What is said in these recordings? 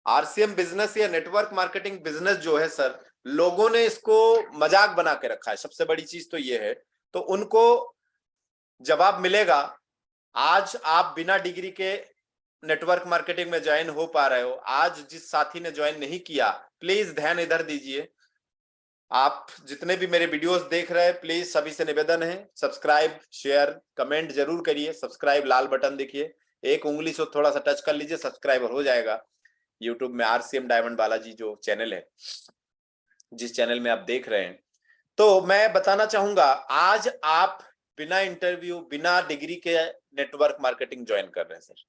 RCM business या network marketing business जो है सर, लोगों ने इसको मजाक बना के रखा है। सबसे बड़ी चीज तो ये है, तो उनको जवाब मिलेगा। आज आप बिना डिग्री के नेटवर्क मार्केटिंग में ज्वाइन हो पा रहे हो। आज जिस साथी ने ज्वाइन नहीं किया, प्लीज ध्यान इधर दीजिए। आप जितने भी मेरे वीडियोस देख रहे हैं, प्लीज सभी से निवेदन है, सब्सक्राइब शेयर कमेंट जरूर करिए। सब्सक्राइब लाल बटन देखिए, एक उंगली से थोड़ा सा टच कर लीजिए, सब्सक्राइबर हो जाएगा। यूट्यूब में आरसीएम डायमंड बालाजी जो चैनल है, जिस चैनल में आप देख रहे हैं। तो मैं बताना चाहूंगा, आज आप बिना इंटरव्यू बिना डिग्री के नेटवर्क मार्केटिंग ज्वाइन कर रहे हैं सर।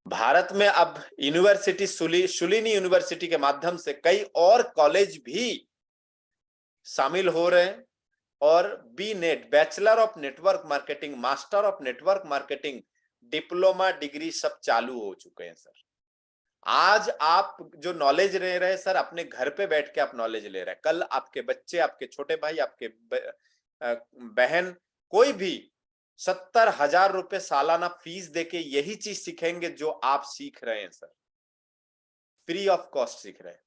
भारत में अब यूनिवर्सिटी शुलिनी यूनिवर्सिटी के माध्यम से कई और कॉलेज भी शामिल हो रहे हैं, और B net bachelor of network marketing, master of network marketing, diploma degree सब चालू हो चुके हैं सर। आज आप जो नॉलेज ले रहे हैं सर, अपने घर पे बैठ के आप नॉलेज ले रहे हैं। कल आपके बच्चे, आपके छोटे भाई, आपके बहन, कोई भी 70,000 रुपए सालाना फीस देके यही चीज सीखेंगे जो आप सीख रहे हैं सर। फ्री ऑफ कॉस्ट सीख रहे हैं।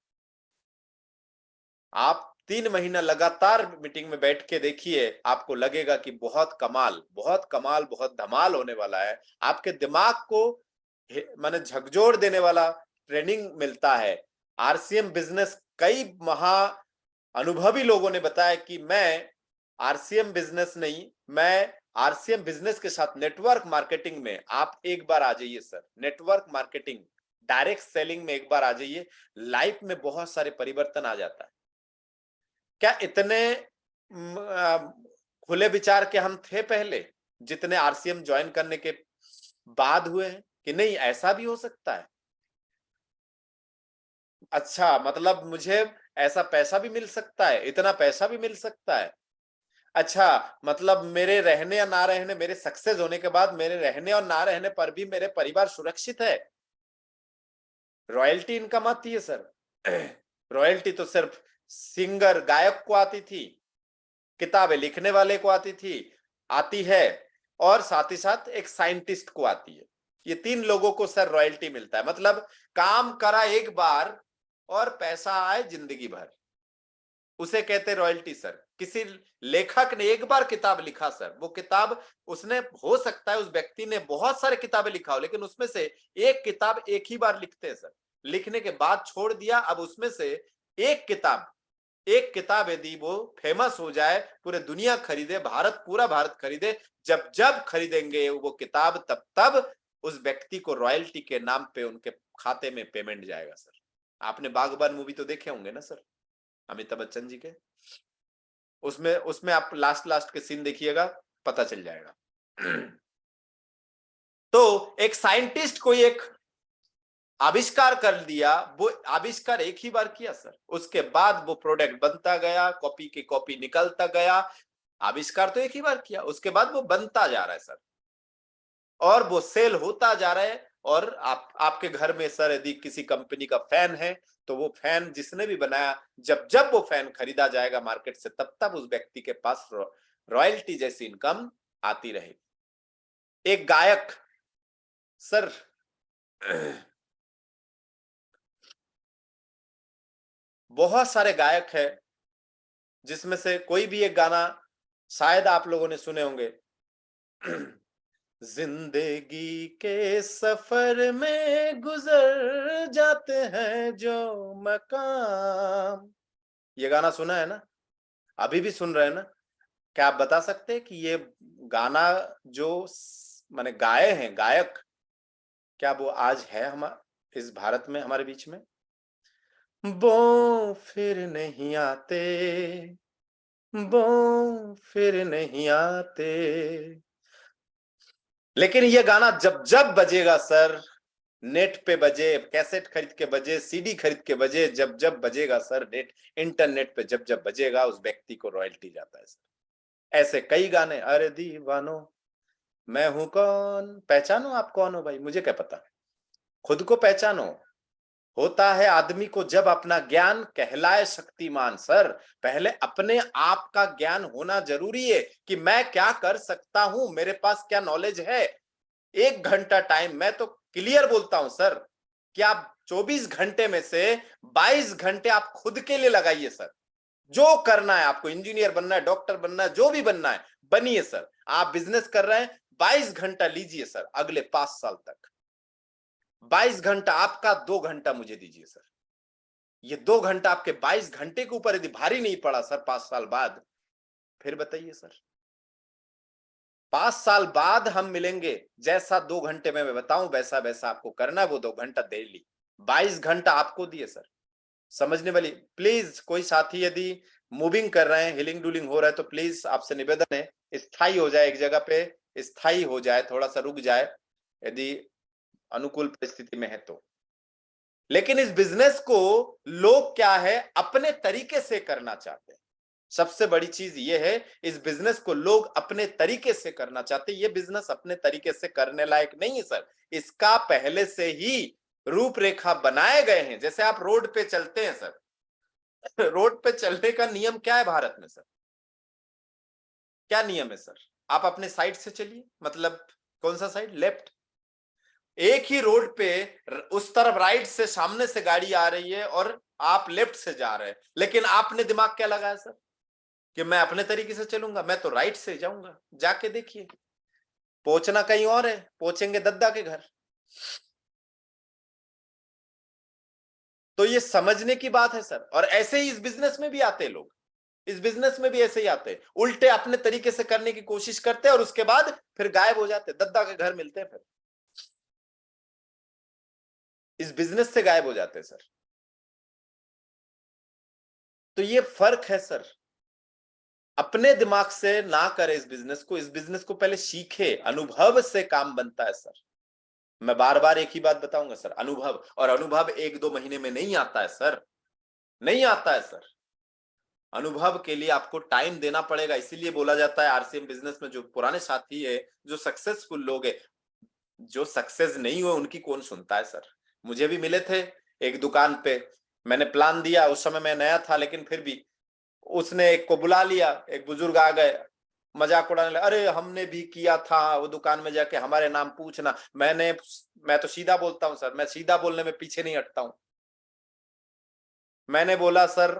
आप 3 महीना लगातार मीटिंग में बैठ के देखिए, आपको लगेगा कि बहुत कमाल, बहुत कमाल, बहुत धमाल होने वाला है। आपके दिमाग को माने झकझोर देने वाला ट्रेनिंग मिलता है। आरसीएम बिजनेस, कई महा अनुभवी लोगों ने बताया कि मैं आरसीएम बिजनेस नहीं, मैं आरसीएम बिजनेस के साथ नेटवर्क मार्केटिंग में, आप एक बार आ जाइए sir. Network marketing, direct selling में एक बार आ जाइए, लाइफ में बहुत सारे परिवर्तन आ जाता है। क्या इतने खुले विचार के हम थे पहले, जितने आरसीएम ज्वाइन करने के बाद हुए हैं, कि नहीं ऐसा भी हो सकता है? अच्छा, मतलब मुझे ऐसा पैसा भी मिल सकता है, इतना पैसा भी मिल सकता है। अच्छा, मतलब मेरे रहने या ना रहने, मेरे सक्सेस होने के बाद मेरे रहने और ना रहने पर भी मेरे परिवार सुरक्षित है। रॉयल्टी इनकम आती है सर। रॉयल्टी तो सिर्फ सिंगर गायक को आती थी, किताबें लिखने वाले को आती है, और साथ ही साथ एक साइंटिस्ट को आती है। ये 3 लोगों को सर रॉयल्टी मिलता है। मतलब काम करा एक बार और पैसा आए जिंदगी भर, उसे कहते रॉयल्टी सर। किसी लेखक ने एक बार किताब लिखा सर, वो किताब उसने, हो सकता है उस व्यक्ति ने बहुत सारे किताबें लिखा हो, लेकिन उसमें से एक किताब एक ही बार लिखते हैं सर, लिखने के बाद छोड़ दिया। अब उसमें से एक किताब यदि वो फेमस हो जाए, पूरे दुनिया खरीदे, पूरा भारत खरीदे, जब जब खरीदेंगे वो किताब, तब तब उस व्यक्ति को रॉयल्टी के नाम पे उनके खाते में पेमेंट जाएगा सर। आपने बागबान मूवी तो देखे होंगे ना सर, अमिताभ बच्चन जी के। उसमें आप लास्ट के सीन देखिएगा, पता चल जाएगा। तो एक साइंटिस्ट को एक आविष्कार कर दिया, वो आविष्कार एक ही बार किया सर, उसके बाद वो प्रोडक्ट बनता गया, कॉपी की कॉपी निकलता गया। आविष्कार तो एक ही बार किया, उसके बाद वो बनता जा रहा है सर, और वो सेल होता जा रहा है। और आपके घर में सर यदि किसी कंपनी का फैन है, तो वो फैन जिसने भी बनाया, जब जब वो फैन खरीदा जाएगा मार्केट से, तब तब उस व्यक्ति के पास रॉयल्टी जैसी इनकम आती रहेगी। एक गायक सर, बहुत सारे गायक है, जिसमें से कोई भी एक गाना शायद आप लोगों ने सुने होंगे। जिंदगी के सफर में गुजर जाते हैं जो मकाम, ये गाना सुना है ना? अभी भी सुन रहे हैं ना? क्या आप बता सकते हैं कि ये गाना जो माने गाए हैं गायक, क्या वो आज है हम इस भारत में, हमारे बीच में? वो फिर नहीं आते, वो फिर नहीं आते। लेकिन ये गाना जब जब बजेगा सर, नेट पे बजे, कैसेट खरीद के बजे, सीडी खरीद के बजे, जब जब बजेगा सर, नेट इंटरनेट पे जब जब बजेगा, उस व्यक्ति को रॉयल्टी जाता है सर। ऐसे कई गाने, अरे दीवानो मैं हूं कौन, पहचानो आप कौन हो भाई, मुझे क्या पता, खुद को पहचानो। होता है आदमी को जब अपना ज्ञान कहलाए शक्तिमान सर। पहले अपने आप का ज्ञान होना जरूरी है, कि मैं क्या कर सकता हूं, मेरे पास क्या नॉलेज है। 1 घंटा टाइम, मैं तो क्लियर बोलता हूं सर, कि आप 24 घंटे में से 22 घंटे आप खुद के लिए लगाइए सर। जो करना है आपको, इंजीनियर बनना है, डॉक्टर बनना है, जो भी बनना है बनिए सर। आप बिजनेस कर रहे हैं, 22 घंटा लीजिए सर अगले 5 साल तक। 22 घंटा आपका, 2 घंटा मुझे दीजिए सर। ये 2 घंटा आपके 22 घंटे के ऊपर यदि भारी नहीं पड़ा सर 5 साल बाद, फिर बताइए सर। 5 साल बाद हम मिलेंगे, जैसा 2 घंटे में मैं बताऊं वैसा वैसा आपको करना है, वो 2 घंटा डेली। 22 घंटा आपको दिए सर। समझने वाली प्लीज, कोई साथी यदि मूविंग कर रहे हैं, हिलिंग डुलिंग हो रहा है, तो प्लीज आपसे निवेदन है, स्थायी हो जाए, एक जगह पे स्थायी हो जाए, थोड़ा सा रुक जाए यदि अनुकूल परिस्थिति में है तो। लेकिन इस बिजनेस को लोग क्या है, अपने तरीके से करना चाहते हैं। सबसे बड़ी चीज ये है, इस बिजनेस को लोग अपने तरीके से करना चाहते हैं। ये बिजनेस अपने तरीके से करने लायक नहीं है सर। इसका पहले से ही रूपरेखा बनाए गए हैं। जैसे आप रोड पे चलते हैं सर, रोड पे चलने का नियम क्या है भारत में सर? क्या नियम है सर? आप अपने साइड से चलिए, मतलब कौन सा साइड? लेफ्ट। एक ही रोड पे उस तरफ राइट से सामने से गाड़ी आ रही है और आप लेफ्ट से जा रहे हैं, लेकिन आपने दिमाग क्या लगाया सर कि मैं अपने तरीके से चलूंगा, मैं तो राइट से जाऊंगा। जाके देखिए, पहुंचना कहीं और है, पहुंचेंगे दद्दा के घर। तो ये समझने की बात है सर। और ऐसे ही इस बिजनेस में भी आते हैं लोग, इस बिजनेस में भी ऐसे ही आते हैं, उल्टे अपने तरीके से करने की कोशिश करते हैं और उसके बाद फिर गायब हो जाते हैं, दद्दा के घर मिलते हैं, फिर इस बिजनेस से गायब हो जाते हैं सर। तो ये फर्क है सर। अपने दिमाग से ना करे इस बिजनेस को, इस बिजनेस को पहले सीखे। अनुभव से काम बनता है सर। मैं बार बार एक ही बात बताऊंगा सर, अनुभव। और अनुभव 1-2 महीने में नहीं आता है सर, नहीं आता है सर। अनुभव के लिए आपको टाइम देना पड़ेगा। इसीलिए बोला जाता है आरसीएम बिजनेस में जो पुराने साथी है, जो सक्सेसफुल लोग है, जो सक्सेस नहीं हुए उनकी कौन सुनता है सर। मुझे भी मिले थे एक दुकान पे, मैंने प्लान दिया, उस समय मैं नया था, लेकिन फिर भी उसने एक को बुला लिया, एक बुजुर्ग आ गए, मजाक उड़ाने लगे, अरे हमने भी किया था वो दुकान में जाके, हमारे नाम पूछना। मैं तो सीधा बोलता हूं सर, मैं सीधा बोलने में पीछे नहीं हटता हूं। मैंने बोला सर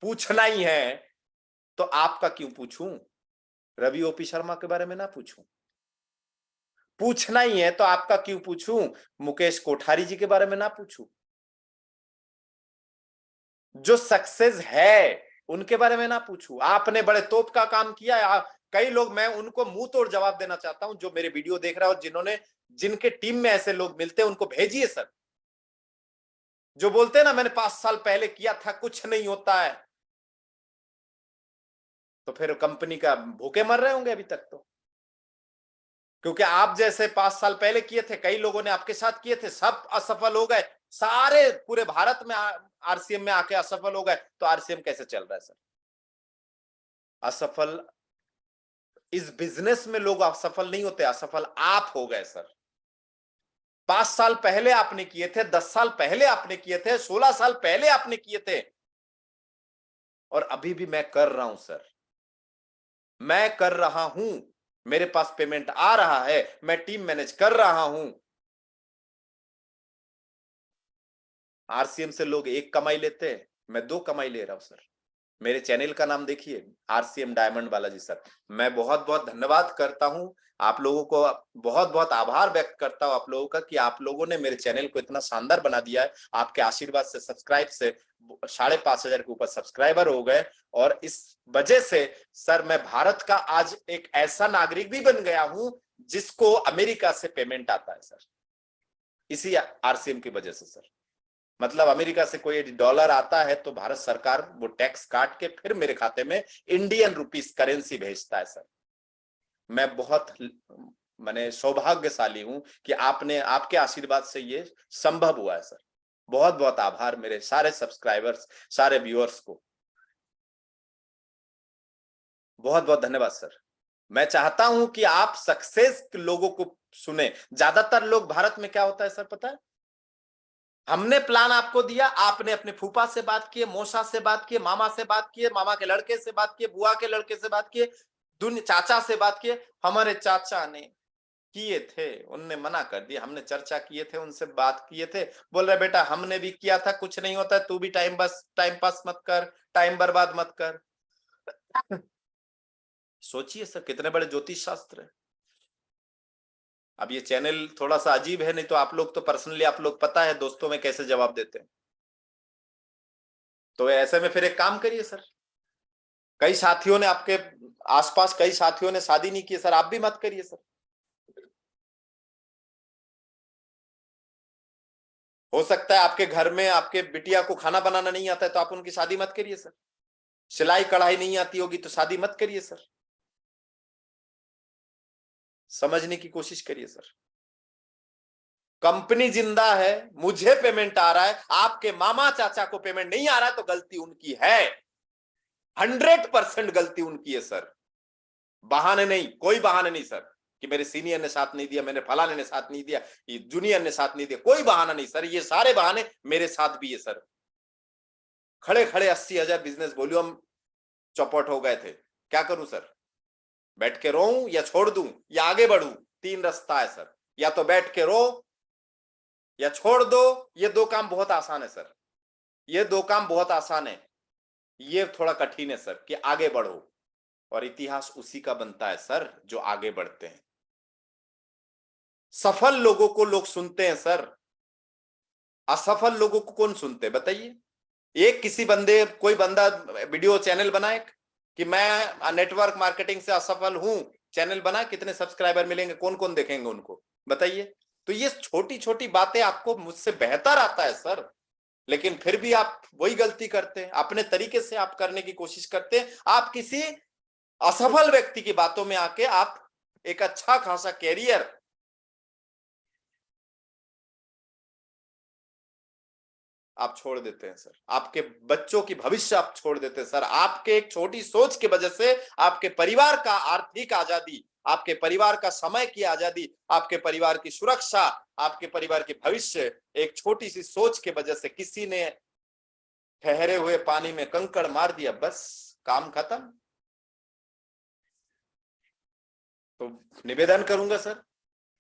पूछना ही है तो आपका क्यों पूछूं, रवि ओपी शर्मा के बारे में ना पूछूं? पूछना ही है तो आपका क्यों पूछूं, मुकेश कोठारी जी के बारे में ना पूछूं? जो सक्सेस है उनके बारे में ना पूछूं? आपने बड़े तोप का काम किया है। कई लोग, मैं उनको मुंह तोड़ जवाब देना चाहता हूं जो मेरे वीडियो देख रहा है, और जिन्होंने, जिनके टीम में ऐसे लोग मिलते हैं उनको भेजिए सर। जो बोलते हैं ना मैंने 5 साल पहले किया था, कुछ नहीं होता है, तो फिर कंपनी का भूखे मर रहे होंगे अभी तक तो। क्योंकि आप जैसे 5 साल पहले किए थे, कई लोगों ने आपके साथ किए थे, सब असफल हो गए, सारे पूरे भारत में आरसीएम में आके असफल हो गए, तो आरसीएम कैसे चल रहा है सर? असफल इस बिजनेस में लोग असफल नहीं होते, असफल आप हो गए सर। 5 साल पहले आपने किए थे, 10 साल पहले आपने किए थे, 16 साल पहले आपने किए थे, और अभी भी मैं कर रहा हूं सर। मैं कर रहा हूं, मेरे पास पेमेंट आ रहा है, मैं टीम मैनेज कर रहा हूं। आरसीएम से लोग 1 कमाई लेते हैं, मैं 2 कमाई ले रहा हूं सर। मेरे चैनल का नाम देखिए, आरसीएम डायमंड बालाजी सर। मैं बहुत बहुत धन्यवाद करता हूं आप लोगों को, बहुत बहुत आभार व्यक्त करता हूं आप लोगों का कि आप लोगों ने मेरे चैनल को इतना शानदार बना दिया है। आपके आशीर्वाद से, सब्सक्राइब से 5,500 के ऊपर सब्सक्राइबर हो गए, और इस वजह से सर मैं भारत का आज एक ऐसा नागरिक भी बन गया हूं जिसको अमेरिका से पेमेंट आता है सर, इसी आरसीएम की वजह से सर। मतलब अमेरिका से कोई डॉलर आता है तो भारत सरकार वो टैक्स काट के फिर मेरे खाते में इंडियन रुपीस करेंसी भेजता है सर। मैं बहुत मैंने सौभाग्यशाली हूं कि आपने, आपके आशीर्वाद से ये संभव हुआ है सर। बहुत बहुत आभार मेरे सारे सब्सक्राइबर्स, सारे व्यूअर्स को, बहुत बहुत धन्यवाद सर। मैं चाहता हूं कि आप सक्सेस लोगों को सुने। ज्यादातर लोग भारत में क्या होता है सर पता है, हमने प्लान आपको दिया, आपने अपने फूफा से बात किए, मौसा से बात किए, मामा से बात किए, मामा के लड़के से बात किए, बुआ के लड़के से बात किए, चाचा से बात किए। हमारे चाचा ने किए थे, उनने मना कर दिया, हमने चर्चा किए थे, उनसे बात किए थे, बोल रहे बेटा हमने भी किया था, कुछ नहीं होता है, तू भी टाइम पास मत कर, टाइम बर्बाद मत कर। सोचिए सर कितने बड़े ज्योतिष शास्त्र है। अब ये चैनल थोड़ा सा अजीब है, नहीं तो आप लोग तो पर्सनली आप लोग पता है दोस्तों में कैसे जवाब देते हैं। तो ऐसे में फिर एक काम करिए सर, कई साथियों ने आपके आसपास कई साथियों ने शादी नहीं की सर, आप भी मत करिए सर। हो सकता है आपके घर में आपके बिटिया को खाना बनाना नहीं आता है, तो आप उनकी शादी मत करिए सर। सिलाई कढ़ाई नहीं आती होगी तो शादी मत करिए सर। समझने की कोशिश करिए सर। कंपनी जिंदा है, मुझे पेमेंट आ रहा है, आपके मामा चाचा को पेमेंट नहीं आ रहा है, तो गलती उनकी है, 100% गलती उनकी है सर। बहाने नहीं, कोई बहाने नहीं सर कि मेरे सीनियर ने साथ नहीं दिया, मेरे फलाने ने साथ नहीं दिया, ये जूनियर ने साथ नहीं दिया, कोई बहाना नहीं सर, ये सारे बहाने मेरे साथ भी है सर। खड़े खड़े 80,000 बिजनेस वॉल्यूम चौपट हो गए थे, क्या करूं सर? बैठ के रोऊं या छोड़ दूं या आगे बढ़ूं? 3 रास्ता है सर, या तो बैठ के रो या छोड़ दो। ये 2 काम बहुत आसान है सर, ये 2 काम बहुत आसान है, ये थोड़ा कठिन है सर कि आगे बढ़ो, और इतिहास उसी का बनता है सर जो आगे बढ़ते हैं। सफल लोगों को लोग सुनते हैं सर, असफल लोगों को कौन सुनते हैं बताइए? एक किसी बंदे कोई बंदा वीडियो चैनल बनाए कि मैं नेटवर्क मार्केटिंग से असफल हूं, चैनल बना, कितने सब्सक्राइबर मिलेंगे, कौन कौन देखेंगे उनको, बताइए? तो ये छोटी छोटी बातें आपको मुझसे बेहतर आता है सर, लेकिन फिर भी आप वही गलती करते हैं, अपने तरीके से आप करने की कोशिश करते हैं। आप किसी असफल व्यक्ति की बातों में आके आप एक अच्छा खासा कैरियर आप छोड़ देते हैं सर, आपके बच्चों की भविष्य आप छोड़ देते हैं सर, आपके एक छोटी सोच की वजह से आपके परिवार का आर्थिक आजादी, आपके परिवार का समय की आजादी, आपके परिवार की सुरक्षा, आपके परिवार की भविष्य, एक छोटी सी सोच की वजह से किसी ने ठहरे हुए पानी में कंकड़ मार दिया, बस काम खत्म। तो निवेदन करूंगा सर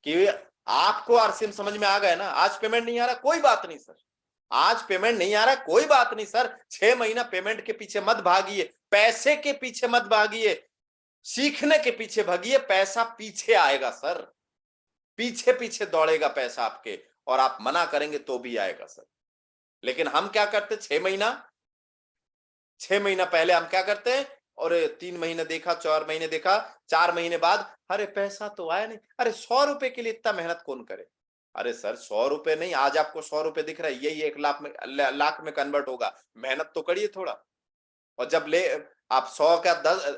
कि आपको आरसीएम समझ में आ गया ना, आज पेमेंट नहीं आ रहा कोई बात नहीं सर, आज पेमेंट नहीं आ रहा कोई बात नहीं सर, 6 महीना पेमेंट के पीछे मत भागिए, पैसे के पीछे मत भागिए, सीखने के पीछे भागिए, पैसा पीछे आएगा सर, पीछे पीछे दौड़ेगा पैसा आपके, और आप मना करेंगे तो भी आएगा सर। लेकिन हम क्या करते, 6 महीना पहले हम क्या करते हैं, और 3 महीने देखा, 4 महीने देखा, 4 महीने बाद अरे पैसा तो आया नहीं, अरे 100 रुपए के लिए इतना मेहनत कौन करे? अरे सर 100 रुपए नहीं, आज आपको 100 रुपए दिख रहा है, यही 1 लाख में लाख में कन्वर्ट होगा, मेहनत तो करिए थोड़ा। और जब ले आप 100 का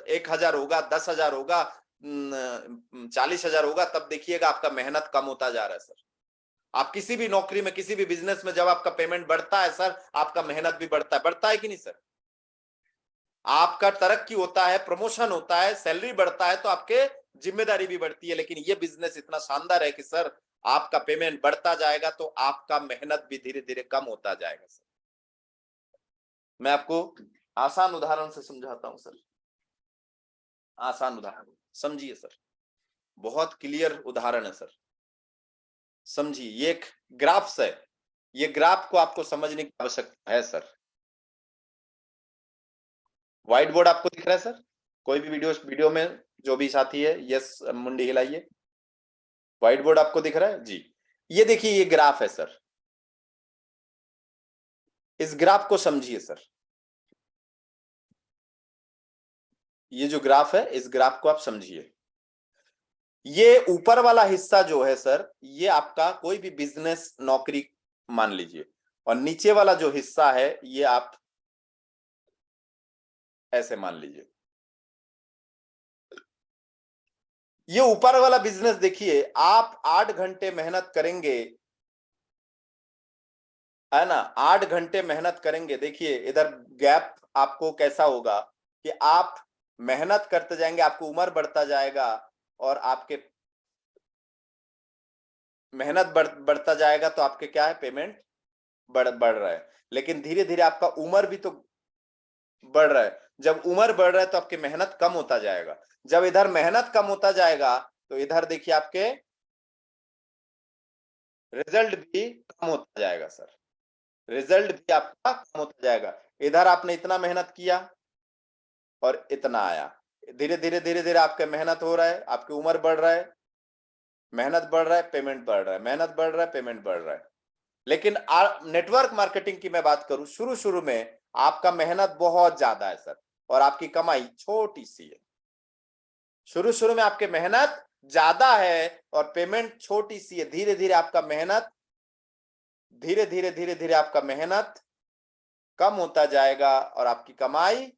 1,000 होगा, 10,000 होगा, 40,000 होगा, तब देखिएगा आपका मेहनत कम होता जा रहा है सर। आप किसी भी नौकरी में, किसी भी बिजनेस में जब आपका पेमेंट बढ़ता है सर, आपका मेहनत भी बढ़ता है कि नहीं सर? आपका तरक्की होता है, प्रमोशन होता है, सैलरी बढ़ता है, तो आपके जिम्मेदारी भी बढ़ती है। लेकिन ये बिजनेस इतना शानदार है कि सर आपका पेमेंट बढ़ता जाएगा तो आपका मेहनत भी धीरे धीरे कम होता जाएगा सर। मैं आपको आसान उदाहरण से समझाता हूं सर, आसान उदाहरण समझिए सर, बहुत क्लियर उदाहरण है सर, समझिए। ये एक ग्राफ्स है, ये ग्राफ को आपको समझने की आवश्यकता है सर। व्हाइट बोर्ड आपको दिख रहा है सर? कोई भी वीडियो में जो भी साथी है, यस मुंडी हिलाइए। व्हाइट बोर्ड आपको दिख रहा है जी? ये देखिए, ये ग्राफ है सर, इस ग्राफ को समझिए सर। ये जो ग्राफ है, इस ग्राफ को आप समझिए। ये ऊपर वाला हिस्सा जो है सर, ये आपका कोई भी बिजनेस नौकरी मान लीजिए, और नीचे वाला जो हिस्सा है ये आप ऐसे मान लीजिए। ये ऊपर वाला बिजनेस देखिए, आप 8 घंटे मेहनत करेंगे, है ना, 8 घंटे मेहनत करेंगे, देखिए इधर गैप आपको कैसा होगा कि आप मेहनत करते जाएंगे, आपको उम्र बढ़ता जाएगा, और आपके मेहनत बढ़ता जाएगा तो आपके क्या है, पेमेंट बढ़ रहा है। लेकिन धीरे धीरे आपका उम्र भी तो बढ़ रहा है, जब उम्र बढ़ रहा है तो आपकी मेहनत कम होता जाएगा, जब इधर मेहनत कम होता जाएगा तो इधर देखिए आपके रिजल्ट भी कम होता जाएगा सर, रिजल्ट भी आपका कम होता जाएगा। इधर आपने इतना मेहनत किया और इतना आया, धीरे धीरे धीरे धीरे आपका मेहनत हो रहा है, आपकी उम्र बढ़ रहा है, मेहनत बढ़ रहा है, पेमेंट बढ़ रहा है, मेहनत बढ़ रहा है, पेमेंट बढ़ रहा है। लेकिन नेटवर्क मार्केटिंग की मैं बात करूं, शुरू शुरू में आपका मेहनत बहुत ज्यादा है सर, और आपकी कमाई छोटी सी है। शुरू शुरू में आपके मेहनत ज्यादा है और पेमेंट छोटी सी है। धीरे धीरे आपका मेहनत, धीरे धीरे आपका मेहनत कम होता जाएगा और आपकी कमाई,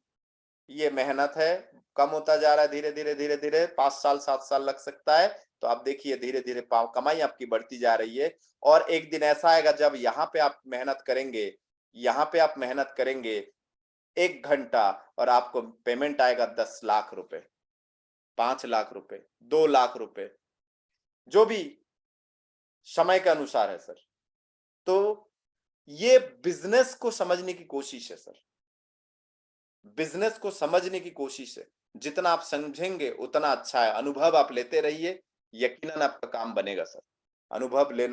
ये मेहनत है, कम होता जा रहा है धीरे धीरे 5 साल 7 साल लग सकता है। तो आप देखिए धीरे धीरे कमाई आपकी बढ़ती जा रही है। और एक दिन ऐसा आएगा जब यहाँ पे आप मेहनत करेंगे, यहाँ पे आप मेहनत करेंगे 1 घंटा, और आपको पेमेंट आएगा 10 लाख रुपए, 5 लाख रुपए, 2 लाख रुपए, जो भी समय के अनुसार है सर। तो ये बिजनेस को समझने की कोशिश है सर, बिजनेस को समझने की कोशिश है। जितना आप समझेंगे उतना अच्छा है। अनुभव आप लेते रहिए, यकीनन आपका काम बनेगा सर। अनुभव लेना